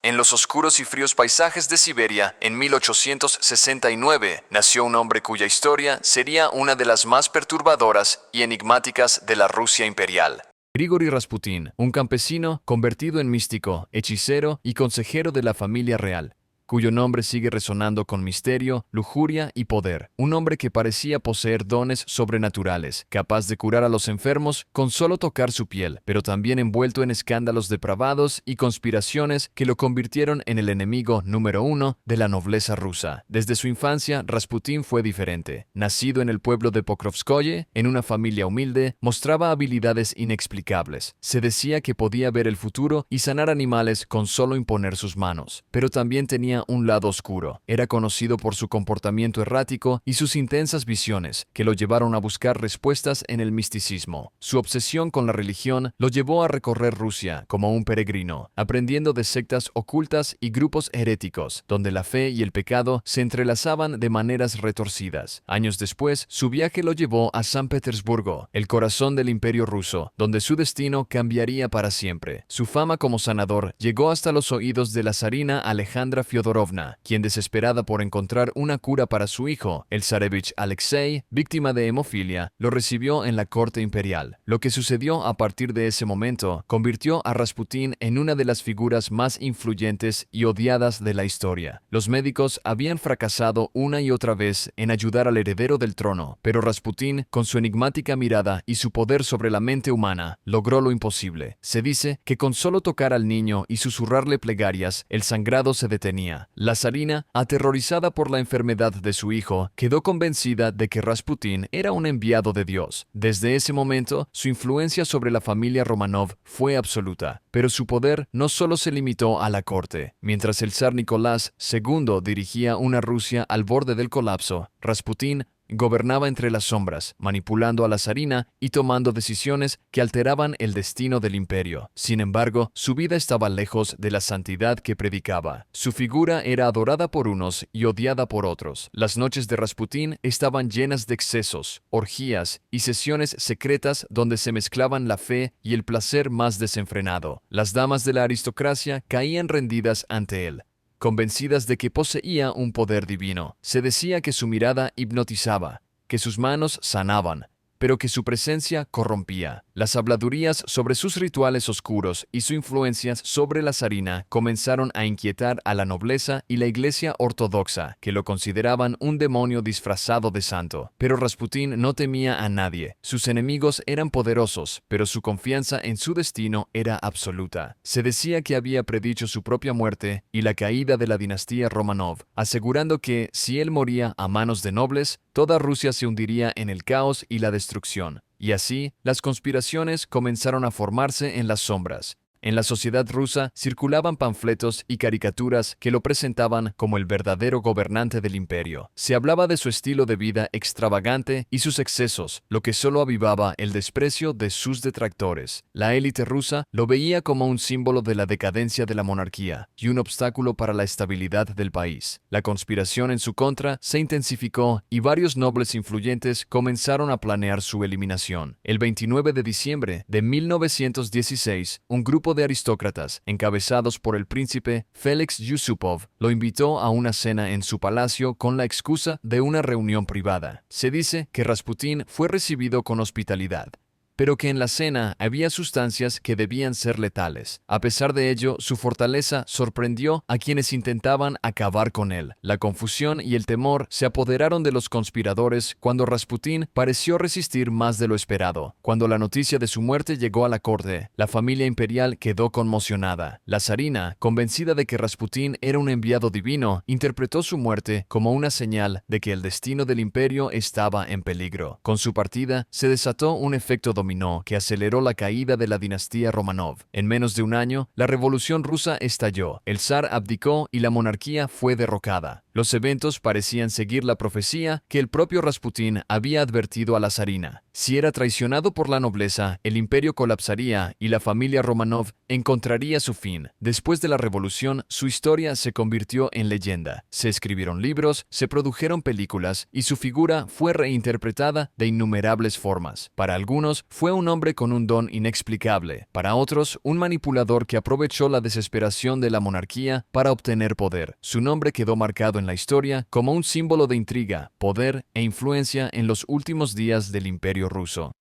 En los oscuros y fríos paisajes de Siberia, en 1869, nació un hombre cuya historia sería una de las más perturbadoras y enigmáticas de la Rusia imperial. Grigori Rasputin, un campesino convertido en místico, hechicero y consejero de la familia real, cuyo nombre sigue resonando con misterio, lujuria y poder. Un hombre que parecía poseer dones sobrenaturales, capaz de curar a los enfermos con solo tocar su piel, pero también envuelto en escándalos depravados y conspiraciones que lo convirtieron en el enemigo número uno de la nobleza rusa. Desde su infancia, Rasputin fue diferente. Nacido en el pueblo de Pokrovskoye, en una familia humilde, mostraba habilidades inexplicables. Se decía que podía ver el futuro y sanar animales con solo imponer sus manos, pero también tenía un lado oscuro. Era conocido por su comportamiento errático y sus intensas visiones, que lo llevaron a buscar respuestas en el misticismo. Su obsesión con la religión lo llevó a recorrer Rusia como un peregrino, aprendiendo de sectas ocultas y grupos heréticos, donde la fe y el pecado se entrelazaban de maneras retorcidas. Años después, su viaje lo llevó a San Petersburgo, el corazón del Imperio ruso, donde su destino cambiaría para siempre. Su fama como sanador llegó hasta los oídos de la zarina Alejandra Fyodorovna, quien, desesperada por encontrar una cura para su hijo, el zarevich Alexei, víctima de hemofilia, lo recibió en la corte imperial. Lo que sucedió a partir de ese momento convirtió a Rasputin en una de las figuras más influyentes y odiadas de la historia. Los médicos habían fracasado una y otra vez en ayudar al heredero del trono, pero Rasputin, con su enigmática mirada y su poder sobre la mente humana, logró lo imposible. Se dice que con solo tocar al niño y susurrarle plegarias, el sangrado se detenía. La zarina, aterrorizada por la enfermedad de su hijo, quedó convencida de que Rasputin era un enviado de Dios. Desde ese momento, su influencia sobre la familia Romanov fue absoluta, pero su poder no solo se limitó a la corte. Mientras el zar Nicolás II dirigía una Rusia al borde del colapso, Rasputin gobernaba entre las sombras, manipulando a la zarina y tomando decisiones que alteraban el destino del imperio. Sin embargo, su vida estaba lejos de la santidad que predicaba. Su figura era adorada por unos y odiada por otros. Las noches de Rasputin estaban llenas de excesos, orgías y sesiones secretas donde se mezclaban la fe y el placer más desenfrenado. Las damas de la aristocracia caían rendidas ante él, convencidas de que poseía un poder divino. Se decía que su mirada hipnotizaba, que sus manos sanaban, pero que su presencia corrompía. Las habladurías sobre sus rituales oscuros y sus influencias sobre la zarina comenzaron a inquietar a la nobleza y la iglesia ortodoxa, que lo consideraban un demonio disfrazado de santo. Pero Rasputin no temía a nadie. Sus enemigos eran poderosos, pero su confianza en su destino era absoluta. Se decía que había predicho su propia muerte y la caída de la dinastía Romanov, asegurando que, si él moría a manos de nobles, toda Rusia se hundiría en el caos y la destrucción. Y así, las conspiraciones comenzaron a formarse en las sombras. En la sociedad rusa circulaban panfletos y caricaturas que lo presentaban como el verdadero gobernante del imperio. Se hablaba de su estilo de vida extravagante y sus excesos, lo que solo avivaba el desprecio de sus detractores. La élite rusa lo veía como un símbolo de la decadencia de la monarquía y un obstáculo para la estabilidad del país. La conspiración en su contra se intensificó y varios nobles influyentes comenzaron a planear su eliminación. El 29 de diciembre de 1916, un grupo de aristócratas, encabezados por el príncipe Félix Yusupov, lo invitó a una cena en su palacio con la excusa de una reunión privada. Se dice que Rasputin fue recibido con hospitalidad, pero que en la cena había sustancias que debían ser letales. A pesar de ello, su fortaleza sorprendió a quienes intentaban acabar con él. La confusión y el temor se apoderaron de los conspiradores cuando Rasputin pareció resistir más de lo esperado. Cuando la noticia de su muerte llegó a la corte, la familia imperial quedó conmocionada. La zarina, convencida de que Rasputin era un enviado divino, interpretó su muerte como una señal de que el destino del imperio estaba en peligro. Con su partida, se desató un efecto dominó que aceleró la caída de la dinastía Romanov. En menos de un año, la revolución rusa estalló, el zar abdicó y la monarquía fue derrocada. Los eventos parecían seguir la profecía que el propio Rasputín había advertido a la zarina. Si era traicionado por la nobleza, el imperio colapsaría y la familia Romanov encontraría su fin. Después de la revolución, su historia se convirtió en leyenda. Se escribieron libros, se produjeron películas y su figura fue reinterpretada de innumerables formas. Para algunos, fue un hombre con un don inexplicable. Para otros, un manipulador que aprovechó la desesperación de la monarquía para obtener poder. Su nombre quedó marcado en la historia como un símbolo de intriga, poder e influencia en los últimos días del Imperio ruso.